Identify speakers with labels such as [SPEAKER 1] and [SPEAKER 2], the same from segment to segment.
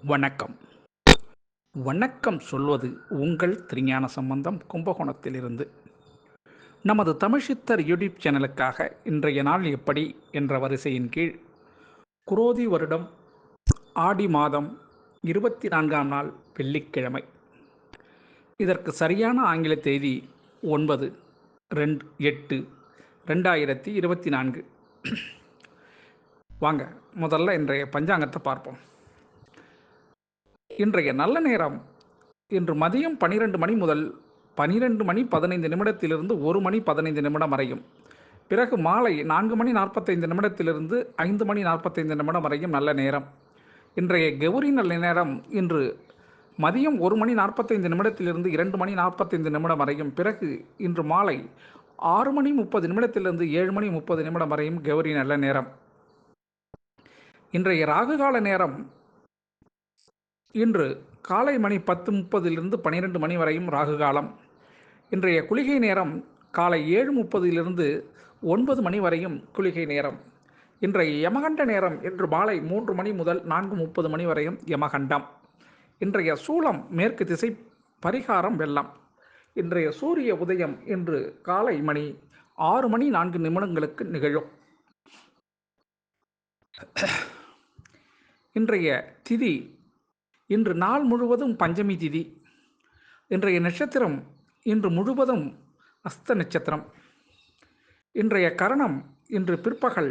[SPEAKER 1] வணக்கம். வணக்கம் சொல்வது உங்கள் திருஞான சம்பந்தம் கும்பகோணத்திலிருந்து. நமது தமிழ் சித்தர் யூடியூப் சேனலுக்காக இன்றைய நாள் எப்படி என்ற வரிசையின் கீழ் குரோதி வருடம் ஆடி மாதம் 24ஆம் நாள் வெள்ளிக்கிழமை. இதற்கு சரியான ஆங்கில தேதி 9/8/2024. வாங்க முதல்ல இன்றைய பஞ்சாங்கத்தை பார்ப்போம். இன்றைய நல்ல நேரம் இன்று மதியம் 12 மணி முதல் 12 மணி 15 நிமிடத்திலிருந்து 1 மணி 15 நிமிடம் வரையும், பிறகு மாலை 4 மணி 45 நிமிடத்திலிருந்து 5 மணி 45 நிமிடம் வரையும் நல்ல நேரம். இன்றைய கௌரி நல்ல நேரம் இன்று மதியம் 1 மணி 45 நிமிடத்திலிருந்து 2 மணி 45 நிமிடம் வரையும், பிறகு இன்று மாலை 6 மணி 30 நிமிடத்திலிருந்து 7 மணி 30 நிமிடம் வரையும் கௌரி நல்ல நேரம். இன்றைய ராகுகால நேரம் இன்று காலை மணி 10:30 12 மணி வரையும் ராகு காலம். இன்றைய குளிகை நேரம் காலை 7:30 9 மணி வரையும் குளிகை நேரம். இன்றைய யமகண்ட நேரம் இன்று மாலை 3 மணி முதல் 4:30 மணி வரையும் யமகண்டம். இன்றைய சூலம் மேற்கு திசை, பரிகாரம் வெள்ளம். இன்றைய சூரிய உதயம் இன்று காலை மணி 6 மணி 4 நிமிடங்களுக்கு நிகழும். இன்றைய திதி இன்று நாள் முழுவதும் பஞ்சமி திதி. இன்றைய நட்சத்திரம் இன்று முழுவதும் அஸ்த நட்சத்திரம். இன்றைய கரணம் இன்று பிற்பகல்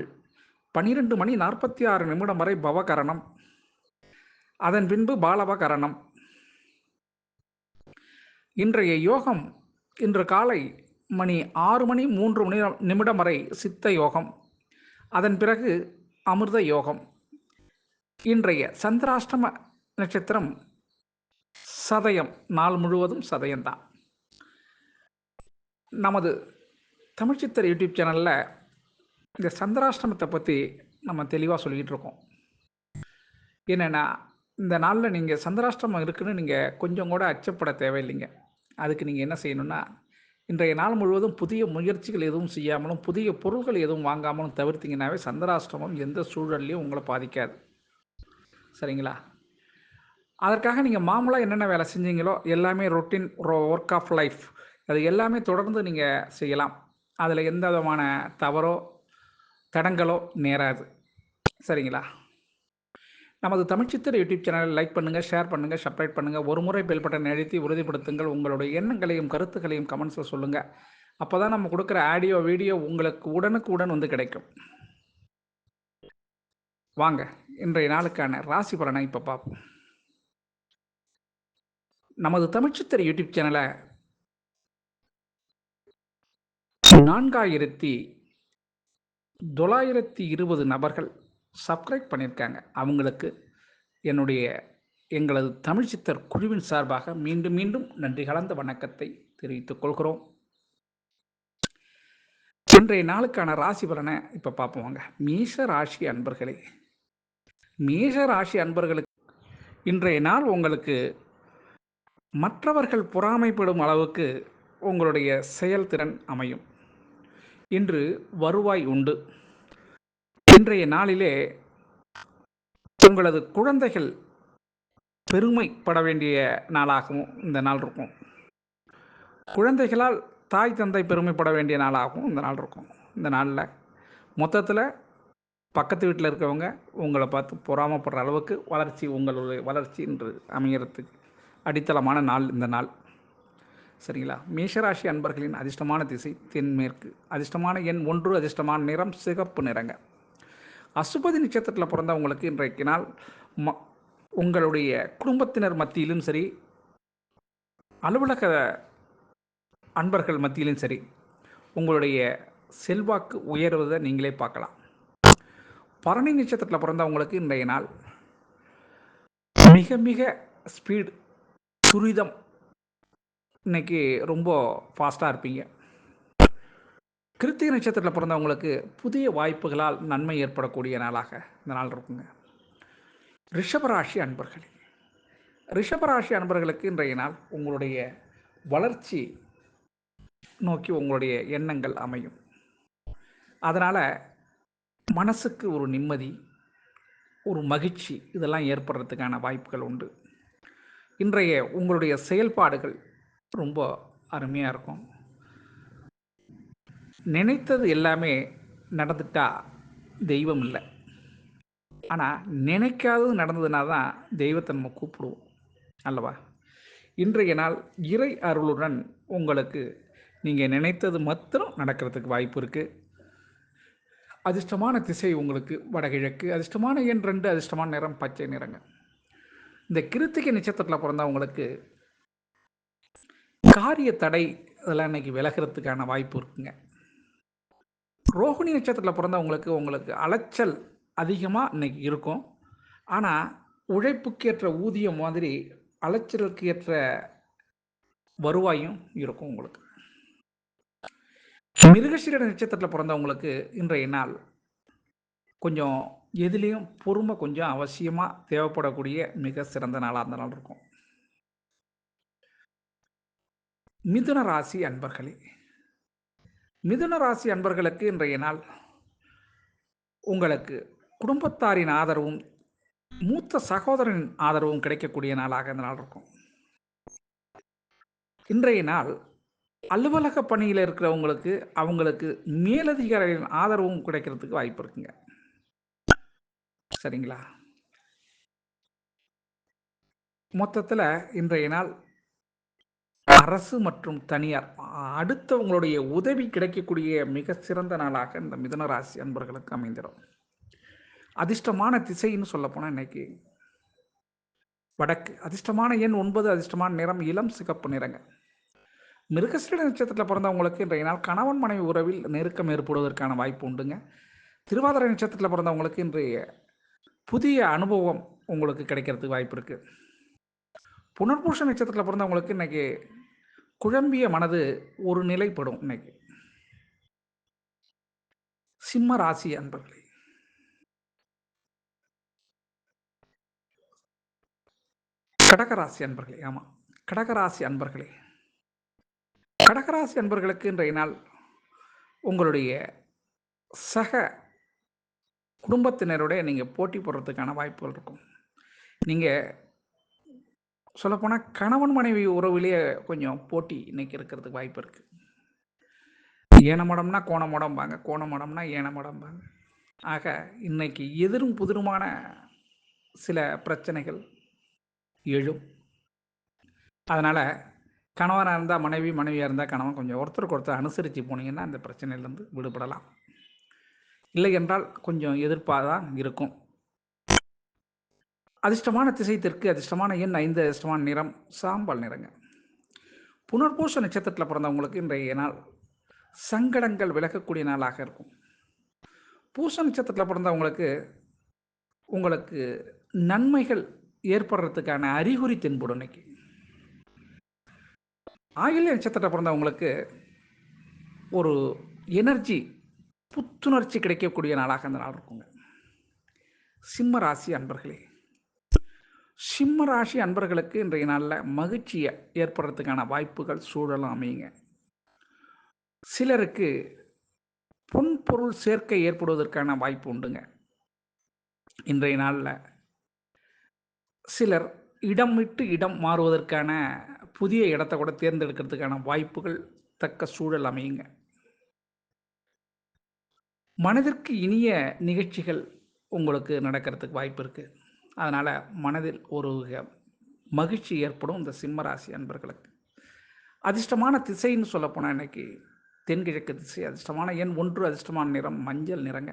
[SPEAKER 1] 12 மணி 46 நிமிடம் வரை பவகரணம், அதன் பின்பு பாலவ கரணம். இன்றைய யோகம் இன்று காலை மணி 6 மணி 3 நிமிடம் வரை சித்த யோகம், அதன் பிறகு அமிர்த யோகம். இன்றைய சந்திராஷ்டம நட்சத்திரம் சதயம், நாள் முழுவதும் சதயம்தான். நமது தமிழ் சித்தர் யூடியூப் சேனலில் இந்த சந்திராஷ்டமத்தை பற்றி நம்ம தெளிவாக சொல்லிக்கிட்டு இருக்கோம். என்னென்னா, இந்த நாளில் நீங்கள் சந்திராஷ்டமம் இருக்குதுன்னு நீங்கள் கொஞ்சம் கூட அச்சப்பட தேவையில்லைங்க. அதுக்கு நீங்கள் என்ன செய்யணுன்னா, இன்றைய நாள் முழுவதும் புதிய முயற்சிகள் எதுவும் செய்யாமலும் புதிய பொருள்கள் எதுவும் வாங்காமலும் தவிர்த்திங்கனாவே சந்திராஷ்டமம் எந்த சூழல்லையும் உங்களை பாதிக்காது. சரிங்களா? அதற்காக நீங்கள் மாமூலாக என்னென்ன வேலை செஞ்சீங்களோ எல்லாமே ரொட்டீன் ஒர்க் ஆஃப் லைஃப், அது எல்லாமே தொடர்ந்து நீங்கள் செய்யலாம். அதில் எந்த விதமான தவறோ தடங்களோ நேராது. சரிங்களா? நமது தமிழ்ச்சித்தர் யூடியூப் சேனலை லைக் பண்ணுங்கள், ஷேர் பண்ணுங்கள், சப்ஸ்கிரைப் பண்ணுங்கள். ஒரு முறை பெல் பட்டன் அழுத்தி உறுதிப்படுத்துங்கள். உங்களுடைய எண்ணங்களையும் கருத்துக்களையும் கமெண்ட்ஸில் சொல்லுங்கள். அப்போ தான் நம்ம கொடுக்குற ஆடியோ வீடியோ உங்களுக்கு உடனுக்குடன் வந்து கிடைக்கும். வாங்க இன்றைய நாளுக்கான ராசி பலனை இப்போ பார்ப்போம். நமது தமிழ்ச்சித்தர் யூடியூப் சேனலை 4920 நபர்கள் சப்ஸ்கிரைப் பண்ணியிருக்காங்க. அவங்களுக்கு எங்களது தமிழ் சித்தர் குழுவின் சார்பாக மீண்டும் மீண்டும் நன்றி கலந்த வணக்கத்தை தெரிவித்துக் கொள்கிறோம். இன்றைய நாளுக்கான ராசி பலனை இப்போ பார்ப்போங்க. மேஷ ராசி அன்பர்களே, மேஷ ராசி அன்பர்களுக்கு இன்றைய நாள் உங்களுக்கு மற்றவர்கள் பொறாமைப்படும் அளவுக்கு உங்களுடைய செயல்திறன் அமையும். இன்று வருவாய் உண்டு. இன்றைய நாளிலே உங்களது குழந்தைகள் பெருமைப்பட வேண்டிய நாளாகவும் இந்த நாள் இருக்கும். குழந்தைகளால் தாய் தந்தை பெருமைப்பட வேண்டிய நாளாகவும் இந்த நாள் இருக்கும். இந்த நாளில் மொத்தத்தில் பக்கத்து வீட்டில் இருக்கவங்க உங்களை பார்த்து பொறாமப்படுற அளவுக்கு உங்களுடைய வளர்ச்சி இன்று அமையறதுக்கு அடித்தளமான நாள் இந்த நாள். சரிங்களா? மேஷராசி அன்பர்களின் அதிர்ஷ்டமான திசை தென்மேற்கு, அதிர்ஷ்டமான எண் 1, அதிர்ஷ்டமான நிறம் சிகப்பு நிறங்க. அசுபதி நட்சத்திரத்தில் பிறந்தவங்களுக்கு இன்றைக்கு நாள் உங்களுடைய குடும்பத்தினர் மத்தியிலும் சரி, அலுவலக அன்பர்கள் மத்தியிலும் சரி, உங்களுடைய செல்வாக்கு உயர்வதை நீங்களே பார்க்கலாம். பரணி நட்சத்திரத்தில் பிறந்தவங்களுக்கு இன்றைய நாள் மிக மிக ஸ்பீடு, துரிதம், இன்னைக்கு ரொம்ப ஃபாஸ்ட்டாக இருப்பீங்க. கிருத்திகை நட்சத்திரத்தில் பிறந்தவங்களுக்கு புதிய வாய்ப்புகளால் நன்மை ஏற்படக்கூடிய நாளாக இந்த நாள் இருக்குங்க. ரிஷபராசி அன்பர்களே, ரிஷபராசி அன்பர்களுக்கு இன்றைய நாள் உங்களுடைய வளர்ச்சி நோக்கி உங்களுடைய எண்ணங்கள் அமையும். அதனால் மனசுக்கு ஒரு நிம்மதி, ஒரு மகிழ்ச்சி இதெல்லாம் ஏற்படுறதுக்கான வாய்ப்புகள் உண்டு. இன்றைய உங்களுடைய செயல்பாடுகள் ரொம்ப அருமையாக இருக்கும். நினைத்தது எல்லாமே நடந்துட்டா தெய்வம் இல்லை. ஆனால் நினைக்காதது நடந்ததுனா தான் தெய்வத்தை நம்ம கூப்பிடுவோம் அல்லவா? இன்றைய நாள் இறை அருளுடன் உங்களுக்கு நீங்கள் நினைத்தது மாத்திரம் நடக்கிறதுக்கு வாய்ப்பு இருக்குது. அதிர்ஷ்டமான திசை உங்களுக்கு வடகிழக்கு. அதிர்ஷ்டமான எண் 2. அதிர்ஷ்டமான நிறம் பச்சை நிறங்க. இந்த கிருத்திகை நட்சத்திரத்தில் பிறந்தவங்களுக்கு காரிய தடை இதெல்லாம் இன்னைக்கு விலகிறதுக்கான வாய்ப்பு இருக்குங்க. ரோகிணி நட்சத்திரத்தில் பிறந்தவங்களுக்கு உங்களுக்கு அலைச்சல் அதிகமாக இன்னைக்கு இருக்கும். ஆனால் உழைப்புக்கேற்ற ஊதியம் மாதிரி அலைச்சலுக்கு ஏற்ற வருவாயும் இருக்கும் உங்களுக்கு. மிருகசீரிட நட்சத்திரத்தில் பிறந்தவங்களுக்கு இன்றைய நாள் கொஞ்சம் எதுலேயும் பொறுமை கொஞ்சம் அவசியமாக தேவைப்படக்கூடிய மிக சிறந்த நாளாக அந்த நாள் இருக்கும். மிதுன ராசி அன்பர்களே, மிதுன ராசி அன்பர்களுக்கு இன்றைய நாள் உங்களுக்கு குடும்பத்தாரின் ஆதரவும் மூத்த சகோதரனின் ஆதரவும் கிடைக்கக்கூடிய நாளாக இந்த நாள் இருக்கும். இன்றைய நாள் அலுவலக பணியில் இருக்கிறவங்களுக்கு அவங்களுக்கு மேலதிகாரிகளின் ஆதரவும் கிடைக்கிறதுக்கு வாய்ப்பு இருக்குங்க. சரிங்களா? மொத்தத்தில் இன்றைய நாள் அரசு மற்றும் தனியார் அடுத்தவங்களுடைய உதவி கிடைக்கக்கூடிய மிக சிறந்த நாளாக இந்த மிதுன ராசி அன்பர்களுக்கு அமைந்திடும். அதிர்ஷ்டமான திசைன்னு சொல்ல போனால் இன்னைக்கு வடக்கு. அதிர்ஷ்டமான எண் 9. அதிர்ஷ்டமான நிறம் இளம் சிகப்பு நிறங்க. மிருகசீரிட நட்சத்திரத்தில் பிறந்தவங்களுக்கு இன்றைய நாள் கணவன் மனைவி உறவில் நெருக்கம் ஏற்படுவதற்கான வாய்ப்பு உண்டுங்க. திருவாதிரை நட்சத்திரத்தில் பிறந்தவங்களுக்கு இன்றைய புதிய அனுபவம் உங்களுக்கு கிடைக்கிறதுக்கு வாய்ப்பு இருக்குது. புனர்பூச நட்சத்திரத்தில் பிறந்தவங்களுக்கு இன்னைக்கு குழம்பிய மனது ஒரு நிலைப்படும். இன்னைக்கு சிம்ம ராசி அன்பர்களே, கடகராசி அன்பர்களே, ஆமாம் கடகராசி அன்பர்களே, கடகராசி அன்பர்களுக்கு இன்றைய நாள் உங்களுடைய சக குடும்பத்தினரோட நீங்கள் போட்டி போடுறதுக்கான வாய்ப்புகள் இருக்கும். நீங்கள் சொல்லப்போனால் கணவன் மனைவி உறவிலேயே கொஞ்சம் போட்டி இன்னைக்கு இருக்கிறதுக்கு வாய்ப்பு இருக்குது. ஏனமடம்னா கோணமடம்பாங்க, கோணமடம்னா ஏனமடம்பாங்க. ஆக இன்னைக்கு எதிரும் புதிருமான சில பிரச்சனைகள் எழும். அதனால் கணவனாக இருந்தால் மனைவி, மனைவியாக இருந்தால் கணவன் கொஞ்சம் ஒருத்தருக்கு ஒருத்தர் அனுசரித்து போனீங்கன்னா அந்த பிரச்சனையிலேருந்து விடுபடலாம். இல்லை என்றால் கொஞ்சம் எதிர்ப்பாக தான் இருக்கும். அதிர்ஷ்டமான திசை தெற்கு. அதிர்ஷ்டமான எண் 5. அதிர்ஷ்டமான நிறம் சாம்பல் நிறங்க. புனர்பூச நட்சத்திரத்தில் பிறந்தவங்களுக்கு இன்றைய நாள் சங்கடங்கள் விலகக்கூடிய நாளாக இருக்கும். பூச நட்சத்திரத்தில் பிறந்தவங்களுக்கு உங்களுக்கு நன்மைகள் ஏற்படுறதுக்கான அறிகுறி தென்படும். இன்னைக்கு ஆயில்ய நட்சத்திரத்தில் பிறந்தவங்களுக்கு ஒரு எனர்ஜி புத்துணர்ச்சி கிடைக்கக்கூடிய நாளாக அந்த நாள் இருக்குங்க. சிம்ம ராசி அன்பர்களே, சிம்ம ராசி அன்பர்களுக்கு இன்றைய நாளில் மகிழ்ச்சியை ஏற்படுறதுக்கான வாய்ப்புகள் சூழலும் அமையுங்க. சிலருக்கு பொன் பொருள் சேர்க்கை ஏற்படுவதற்கான வாய்ப்பு உண்டுங்க. இன்றைய நாளில் சிலர் இடம் விட்டு இடம் மாறுவதற்கான புதிய இடத்தை கூட தேர்ந்தெடுக்கிறதுக்கான வாய்ப்புகள் தக்க சூழல் அமையுங்க. மனதிற்கு இனிய நிகழ்ச்சிகள் உங்களுக்கு நடக்கிறதுக்கு வாய்ப்பு இருக்குது. அதனால் மனதில் ஒரு மகிழ்ச்சி ஏற்படும் இந்த சிம்மராசி அன்பர்களுக்கு. அதிர்ஷ்டமான திசைன்னு சொல்லப்போனால் இன்னைக்கு தென்கிழக்கு திசை. அதிர்ஷ்டமான எண் 1. அதிர்ஷ்டமான நிறம் மஞ்சள் நிறங்க.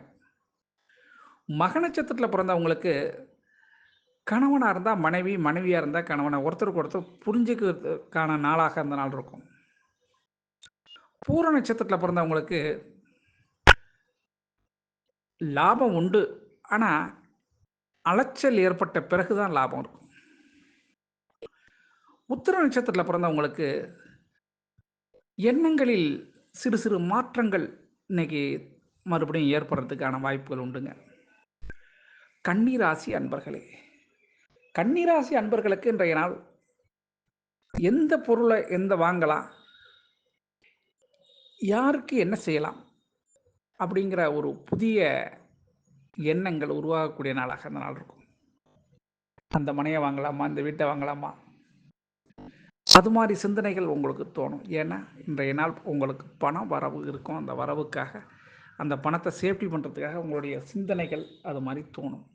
[SPEAKER 1] மக நட்சத்திரத்தில் பிறந்தவங்களுக்கு கணவனாக இருந்தால் மனைவி, மனைவியாக இருந்தால் கணவனை ஒருத்தருக்கு ஒருத்தர் புரிஞ்சுக்கிறதுக்கான நாளாக அந்த நாள் இருக்கும். பூர நட்சத்திரத்தில் பிறந்தவங்களுக்கு லாபம் உண்டு, ஆனால் அலைச்சல் ஏற்பட்ட பிறகுதான் லாபம் இருக்கும். உத்திர நட்சத்திரத்தில் பிறந்தவங்களுக்கு எண்ணங்களில் சிறு சிறு மாற்றங்கள் இன்னைக்கு மறுபடியும் ஏற்படுறதுக்கான வாய்ப்புகள் உண்டுங்க. கன்னிராசி அன்பர்களே, கன்னிராசி அன்பர்களுக்கு இன்றைய நாள் எந்த பொருளை வாங்கலாம், யாருக்கு என்ன செய்யலாம் அப்படிங்கிற ஒரு புதிய எண்ணங்கள் உருவாகக்கூடிய நாளாக அந்த நாள் இருக்கும். அந்த மனையை வாங்கலாமா, இந்த வீட்டை வாங்கலாமா, அது மாதிரி சிந்தனைகள் உங்களுக்கு தோணும். ஏன்னா இன்றைய நாள் உங்களுக்கு பண வரவு இருக்கும். அந்த வரவுக்காக, அந்த பணத்தை சேஃப்டி பண்ணுறதுக்காக உங்களுடைய சிந்தனைகள் அது மாதிரி தோணும்.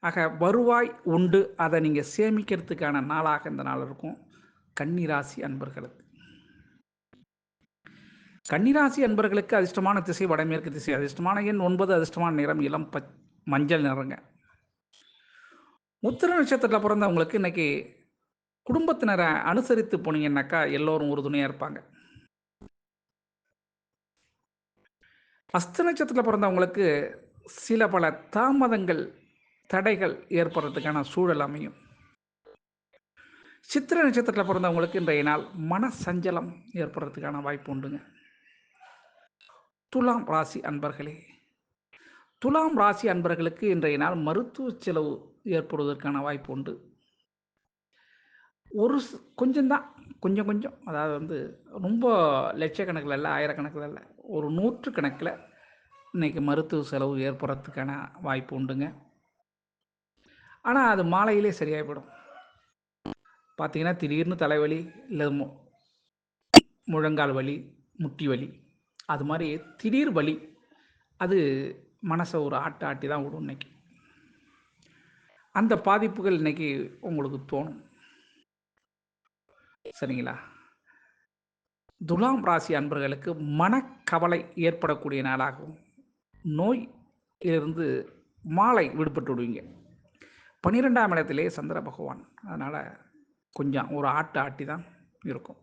[SPEAKER 1] ஆக வருவாய் உண்டு, அதை நீங்கள் சேமிக்கிறதுக்கான நாளாக இந்த நாள் இருக்கும் கன்னிராசி அன்பர்களுக்கு. கன்னிராசி அன்பர்களுக்கு அதிர்ஷ்டமான திசை வடமேற்கு திசை, அதிர்ஷ்டமான எண் 9, அதிர்ஷ்டமான நிறம் இளம் மஞ்சள் நிறங்க. உத்திர நட்சத்திரத்தில் பிறந்தவங்களுக்கு இன்னைக்கு குடும்பத்தினரை அனுசரித்து போனீங்கன்னாக்கா எல்லோரும் உறுதுணையாக இருப்பாங்க. அஸ்த நட்சத்திரத்தில் பிறந்தவங்களுக்கு சில பல தாமதங்கள், தடைகள் ஏற்படுறதுக்கான சூழல் அமையும். சித்திர நட்சத்திரத்தில் பிறந்தவங்களுக்கு இன்றைய நாள் மன சஞ்சலம் ஏற்படுறதுக்கான வாய்ப்பு உண்டுங்க. துலாம் ராசி அன்பர்களே, துலாம் ராசி அன்பர்களுக்கு இன்றைய நாள் மருத்துவ செலவு ஏற்படுவதற்கான வாய்ப்பு உண்டு. ஒரு கொஞ்சம்தான், கொஞ்சம் அதாவது ரொம்ப லட்சக்கணக்கில் இல்லை, ஆயிரக்கணக்கில் இல்லை, ஒரு 100 கணக்கில் இன்றைக்கி மருத்துவ செலவு ஏற்படுறதுக்கான வாய்ப்பு உண்டுங்க. ஆனால் அது மாலையிலே சரியாகி போயிடும். பார்த்தீங்கன்னா திடீர்னு தலைவலி, இல்லை முழங்கால் வலி, முட்டி வலி, அது மாதிரி திடீர் வலி, அது மனசை ஒரு ஆட்டி தான் விடும். இன்னைக்கு அந்த பாதிப்புகள் இன்னைக்கு உங்களுக்கு தோணும். சரிங்களா? துலாம் ராசி அன்பர்களுக்கு மனக்கவலை ஏற்படக்கூடிய நாளாகவும், நோய் இருந்து மாலை விடுபட்டு விடுவீங்க. 12ஆம் இடத்திலே சந்திர பகவான், அதனால் கொஞ்சம் ஒரு ஆட்டி தான் இருக்கும்.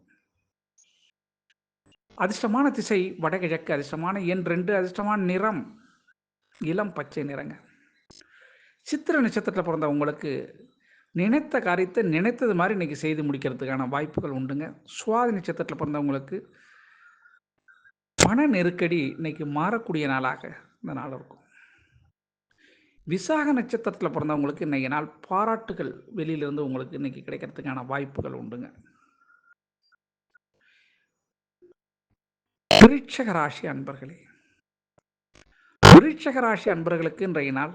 [SPEAKER 1] அதிர்ஷ்டமான திசை வடகிழக்கு, அதிர்ஷ்டமான எண் 2, அதிர்ஷ்டமான நிறம் இளம் பச்சை நிறங்க. சித்திர நட்சத்திரத்தில் பிறந்த உங்களுக்கு நினைத்த காரியத்தை நினைத்தது மாதிரி இன்னைக்கு செய்து முடிக்கிறதுக்கான வாய்ப்புகள் உண்டுங்க. சுவாதி நட்சத்திரத்தில் பிறந்தவங்களுக்கு பண நெருக்கடி இன்னைக்கு மாறக்கூடிய நாளாக இந்த நாள் இருக்கும். விசாக நட்சத்திரத்தில் பிறந்தவங்களுக்கு இன்னைக்கு நாள் பாராட்டுகள் வெளியிலிருந்து உங்களுக்கு இன்னைக்கு கிடைக்கிறதுக்கான வாய்ப்புகள் உண்டுங்க. விருட்சிக ராசி அன்பர்களே, விருட்சிக ராசி அன்பர்களுக்கு இன்றைய நாள்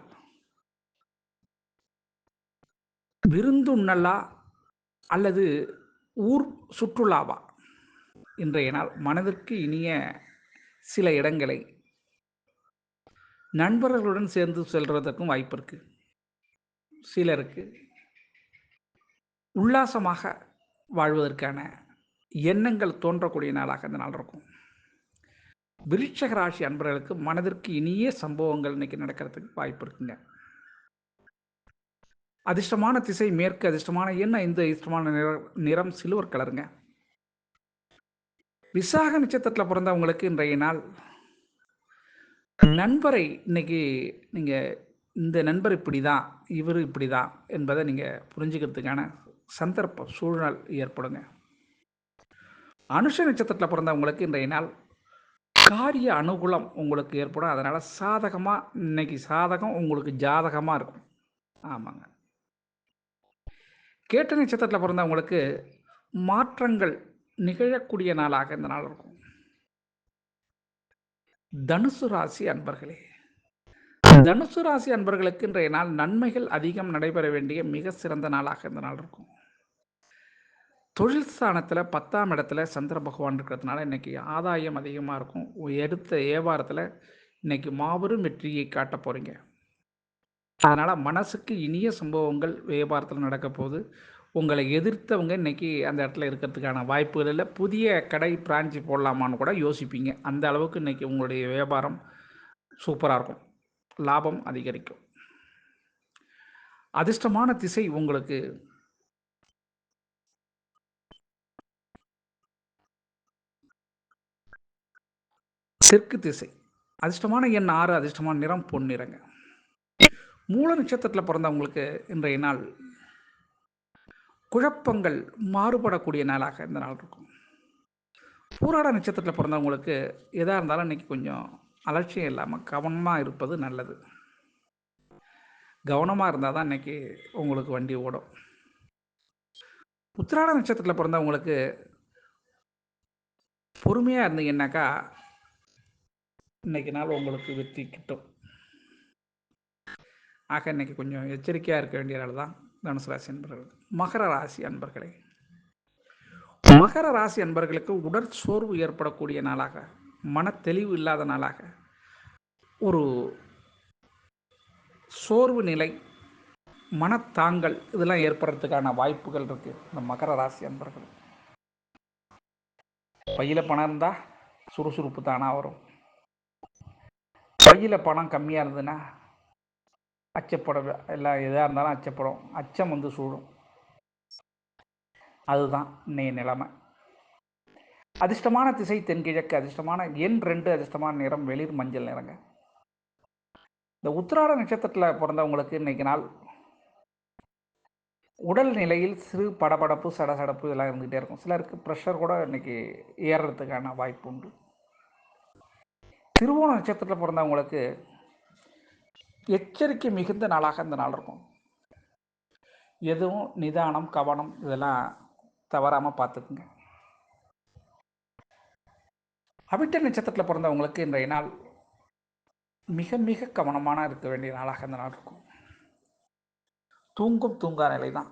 [SPEAKER 1] விருந்துண்ணலா அல்லது ஊர் சுற்றுலாவா, இன்றைய நாள் மனதிற்கு இனிய சில இடங்களை நண்பர்களுடன் சேர்ந்து செல்வதற்கும் வாய்ப்பு இருக்கு. சிலருக்கு உல்லாசமாக வாழ்வதற்கான எண்ணங்கள் தோன்றக்கூடிய நாளாக இந்த நாள் இருக்கும். விருட்சிக ராசி அன்பர்களுக்கு மனதிற்கு இனிய சம்பவங்கள் இன்னைக்கு நடக்கிறதுக்கு வாய்ப்பு இருக்குங்க. அதிர்ஷ்டமான திசை மேற்கு, அதிர்ஷ்டமான எண் 5, அதிர்ஷ்டமான நிறம் சில்வர் கலருங்க. விசாக நட்சத்திரத்தில் பிறந்தவங்களுக்கு இன்றைய நாள் நண்பரை இன்னைக்கு நீங்கள் இந்த நண்பர் இப்படி தான், இவர் இப்படி தான் என்பதை நீங்கள் புரிஞ்சுக்கிறதுக்கான சந்தர்ப்ப சூழல் ஏற்படுங்க. அனுஷ நட்சத்திரத்தில் பிறந்தவங்களுக்கு இன்றைய நாள் காரிய அனுகூலம் உங்களுக்கு ஏற்படும். அதனால் சாதகமாக இன்னைக்கு சாதகம் உங்களுக்கு ஜாதகமாக இருக்கும். ஆமாங்க. கேட்ட நட்சத்திரத்தில் பிறந்தவங்களுக்கு மாற்றங்கள் நிகழக்கூடிய நாளாக இந்த நாள் இருக்கும். தனுசு ராசி அன்பர்களே, தனுசு ராசி அன்பர்களுக்கு இன்றைய நாள் நன்மைகள் அதிகம் நடைபெற வேண்டிய மிக சிறந்த நாளாக இந்த நாள் இருக்கும். தொழில் ஸ்தானத்தில் 10ஆம் இடத்துல சந்திர பகவான் இருக்கிறதுனால இன்னைக்கு ஆதாயம் அதிகமாக இருக்கும். எடுத்த வியாபாரத்தில் இன்னைக்கு மாபெரும் வெற்றியை காட்ட போகிறீங்க. அதனால் மனசுக்கு இனிய சம்பவங்கள் வியாபாரத்தில் நடக்க போகுது. உங்களை எதிர்த்தவங்க இன்றைக்கி அந்த இடத்துல இருக்கிறதுக்கான வாய்ப்புகள் இல்லை. புதிய கடை பிரான்ச்சு போடலாமான்னு கூட யோசிப்பீங்க. அந்த அளவுக்கு இன்றைக்கி உங்களுடைய வியாபாரம் சூப்பராக இருக்கும். லாபம் அதிகரிக்கும். அதிர்ஷ்டமான திசை உங்களுக்கு தெற்கு திசை, அதிர்ஷ்டமான எண் 6, அதிர்ஷ்டமான நிறம் பொன்னிறங்க. மூல நட்சத்திரத்தில் பிறந்தவங்களுக்கு இன்றைய நாள் குழப்பங்கள் மாறுபடக்கூடிய நாளாக இந்த நாள் இருக்கும். பூராட நட்சத்திரத்தில் பிறந்தவங்களுக்கு எதாக இருந்தாலும் இன்றைக்கி கொஞ்சம் அலட்சியம் இல்லாமல் கவனமாக இருப்பது நல்லது. கவனமாக இருந்தால் தான் இன்றைக்கி உங்களுக்கு வண்டி ஓடும். உத்திராட நட்சத்திரத்தில் பிறந்தவங்களுக்கு பொறுமையாக இருந்தீங்கன்னாக்கா இன்றைக்கி நாள் உங்களுக்கு வெற்றி கிட்டும். ஆக இன்றைக்கி கொஞ்சம் எச்சரிக்கையாக இருக்க வேண்டிய நாள் தான் தனுசு ராசி அன்பர்கள். மகர ராசி அன்பர்களே, மகர ராசி அன்பர்களுக்கு உடற்சோர்வு ஏற்படக்கூடிய நாளாக, மன தெளிவு இல்லாத நாளாக, ஒரு சோர்வு நிலை, மனத்தாங்கல் இதெல்லாம் ஏற்படுறதுக்கான வாய்ப்புகள் இருக்குது. இந்த மகர ராசி அன்பர்கள் பையில் பணம் இருந்தால் சுறுசுறுப்பு தானாக வரும். பையில் பணம் கம்மியாக இருந்ததுன்னா அச்சப்பட எல்லாம் எதாக இருந்தாலும் அச்சப்படும், அச்சம் வந்து சூடும். அதுதான் இன்னைய நிலைமை. அதிர்ஷ்டமான திசை தென்கிழக்கு, அதிர்ஷ்டமான எண் 2, அதிர்ஷ்டமான நிறம் வெளிர் மஞ்சள் நிறங்க. இந்த உத்திராட நட்சத்திரத்தில் பிறந்தவங்களுக்கு இன்னைக்கு நாள் உடல் நிலையில் சிறு படபடப்பு சடசடப்பு இதெல்லாம் இருந்துகிட்டே இருக்கும். சிலருக்கு ப்ரெஷர் கூட இன்னைக்கு ஏறுறதுக்கான வாய்ப்பு உண்டு. திருவோண நட்சத்திரத்தில் பிறந்தவங்களுக்கு எச்சரிக்கை மிகுந்த நாளாக இந்த நாள் இருக்கும். எதுவும் நிதானம் கவனம் இதெல்லாம் தவறாமல் பார்த்துக்குங்க. அவிட்ட நட்சத்திரத்தில் பிறந்தவங்களுக்கு இன்றைய நாள் மிக மிக கவனமான இருக்க வேண்டிய நாளாக இந்த நாள் இருக்கும். தூங்கும் தூங்கா நிலை தான்.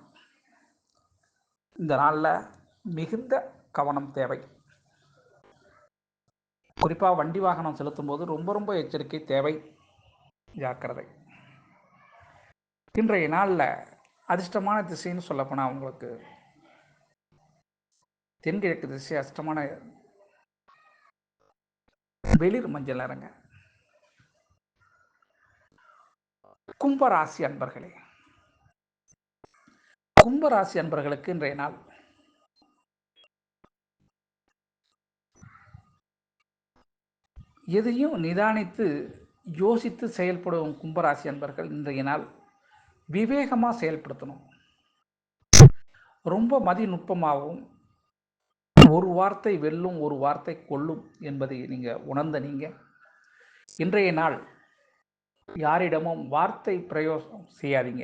[SPEAKER 1] இந்த நாளில் மிகுந்த கவனம் தேவை. குறிப்பாக வண்டி வாகனம் செலுத்தும் போது ரொம்ப ரொம்ப எச்சரிக்கை தேவை, ஜாக்கிரதை. இன்றைய நாளில் அதிர்ஷ்டமான திசைன்னு சொல்லப்போனால் உங்களுக்கு தென்கிழக்கு திசை, அதிர்ஷ்டமான வெளிர் மஞ்சள் நிறங்க. கும்பராசி அன்பர்களே, கும்பராசி அன்பர்களுக்கு இன்றைய நாள் எதையும் நிதானித்து யோசித்து செயல்படும் கும்பராசி அன்பர்கள் இன்றைய நாள் விவேகமாக செயல்படுத்தணும். ரொம்ப மதிநுட்பமாகவும் ஒரு வார்த்தை வெல்லும் ஒரு வார்த்தை கொல்லும் என்பதை நீங்கள் உணர்ந்த நீங்கள் இன்றைய நாள் யாரிடமும் வார்த்தை பிரயோகம் செய்யாதீங்க.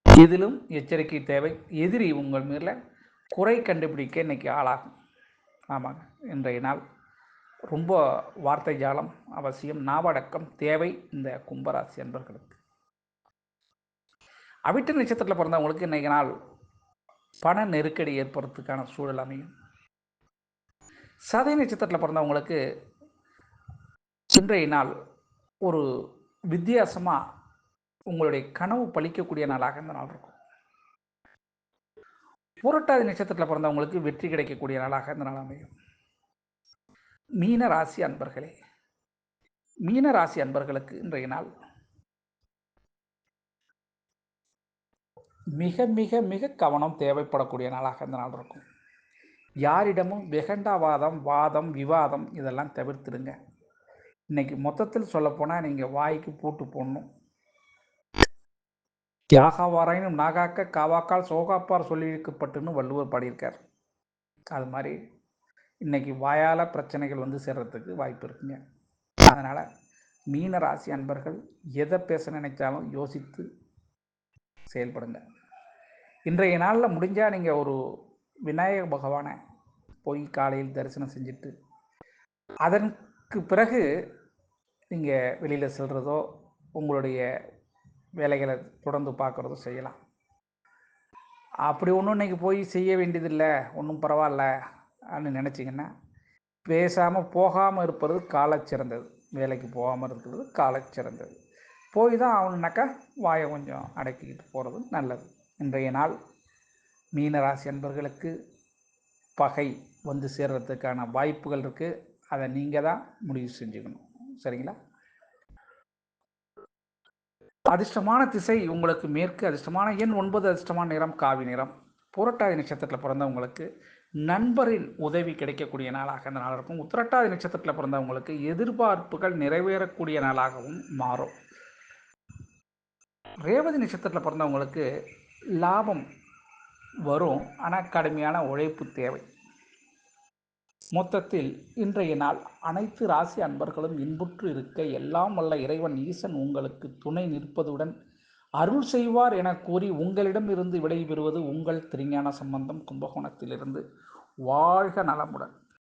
[SPEAKER 1] இதிலும் எச்சரிக்கை தேவை. எதிரி உங்கள் மேல குறை கண்டுபிடிக்க இன்னைக்கு ஆளாகும். ஆமாங்க, இன்றைய நாள் ரொம்ப வார்த்தை ஜாலம் அவசியம், நாவடக்கம் தேவை இந்த கும்பராசி அன்பர்களுக்கு. அவிட்ட நட்சத்திரத்தில் பிறந்தவங்களுக்கு இன்றைக்கு நாள் பண நெருக்கடி ஏற்படுறதுக்கான சூழல் அமையும். சதய நட்சத்திரத்தில் பிறந்தவங்களுக்கு இன்றைய நாள் ஒரு வித்தியாசமாக உங்களுடைய கனவு பலிக்கக்கூடிய நாளாக இந்த நாள் இருக்கும். புரட்டாதி நட்சத்திரத்தில் பிறந்தவங்களுக்கு வெற்றி கிடைக்கக்கூடிய நாளாக இந்த நாள் அமையும். மீன ராசி அன்பர்களே, மீன ராசி அன்பர்களுக்கு இன்றைய நாள் மிக மிக மிக கவனம் தேவைப்படக்கூடிய நாளாக இந்த நாள் இருக்கும். யாரிடமும் வெகண்டாவாதம், வாதம், விவாதம் இதெல்லாம் தவிர்த்துடுங்க. இன்னைக்கு மொத்தத்தில் சொல்லப்போனால் நீங்கள் வாய்க்கு பூட்டு போடணும். யாகா வாராயினும் நாகாக்க காவாக்கால் சோகாப்பார் சொல்லியிருக்கப்பட்டுன்னு வள்ளுவர் பாடியிருக்கார். அது மாதிரி இன்னைக்கு வாயால் பிரச்சனைகள் வந்து சேர்றதுக்கு வாய்ப்பு இருக்குங்க. அதனால் மீன ராசி அன்பர்கள் எதை பேச நினைச்சாலும் யோசித்து செயல்படுங்க. இன்றைய நாளில் முடிஞ்சால் நீங்கள் ஒரு விநாயக பகவானை போய் காலையில் தரிசனம் செஞ்சுட்டு அதற்கு பிறகு நீங்கள் வெளியில் செல்கிறதோ உங்களுடைய வேலைகளை தொடர்ந்து பார்க்குறதோ செய்யலாம். அப்படி ஒன்றும் இன்றைக்கி போய் செய்ய வேண்டியதில்லை, ஒன்றும் பரவாயில்ல அப்படின்னு நினச்சிங்கன்னா பேசாமல் போகாமல் இருப்பது காலச்சிறந்தது. வேலைக்கு போகாமல் இருக்கிறது காலச்சிறந்தது. போய் தான் ஆகணுன்னாக்கா வாயை கொஞ்சம் அடக்கிக்கிட்டு போகிறது நல்லது. இன்றைய நாள் மீனராசி அன்பர்களுக்கு பகை வந்து சேர்றதுக்கான வாய்ப்புகள் இருக்குது. அதை நீங்கள் தான் முடிவு செஞ்சுக்கணும். சரிங்களா? அதிர்ஷ்டமான திசை உங்களுக்கு மேற்கு, அதிர்ஷ்டமான எண் 9, அதிர்ஷ்டமான நிறம் காவி நிறம். புரட்டாதி நட்சத்திரத்தில் பிறந்தவங்களுக்கு நண்பரின் உதவி கிடைக்கக்கூடிய நாளாக இந்த நாள் இருக்கும். உத்திரட்டாதி நட்சத்திரத்தில் பிறந்தவங்களுக்கு எதிர்பார்ப்புகள் நிறைவேறக்கூடிய நாளாகவும் மாறும். ரேவதி நட்சத்திரத்தில் பிறந்தவங்களுக்கு லாபம் வரும், ஆனால் கடுமையான உழைப்பு தேவை. மொத்தத்தில் இன்றைய நாள் அனைத்து ராசி அன்பர்களும் இன்புற்று இருக்க எல்லாம் வல்ல இறைவன் ஈசன் உங்களுக்கு துணை நிற்பதுடன் அருள் செய்வார் என கூறி உங்களிடம் இருந்து விடைபெறுவது உங்கள் திருஞான சம்பந்தம், கும்பகோணத்திலிருந்து. வாழ்க நலமுடன்.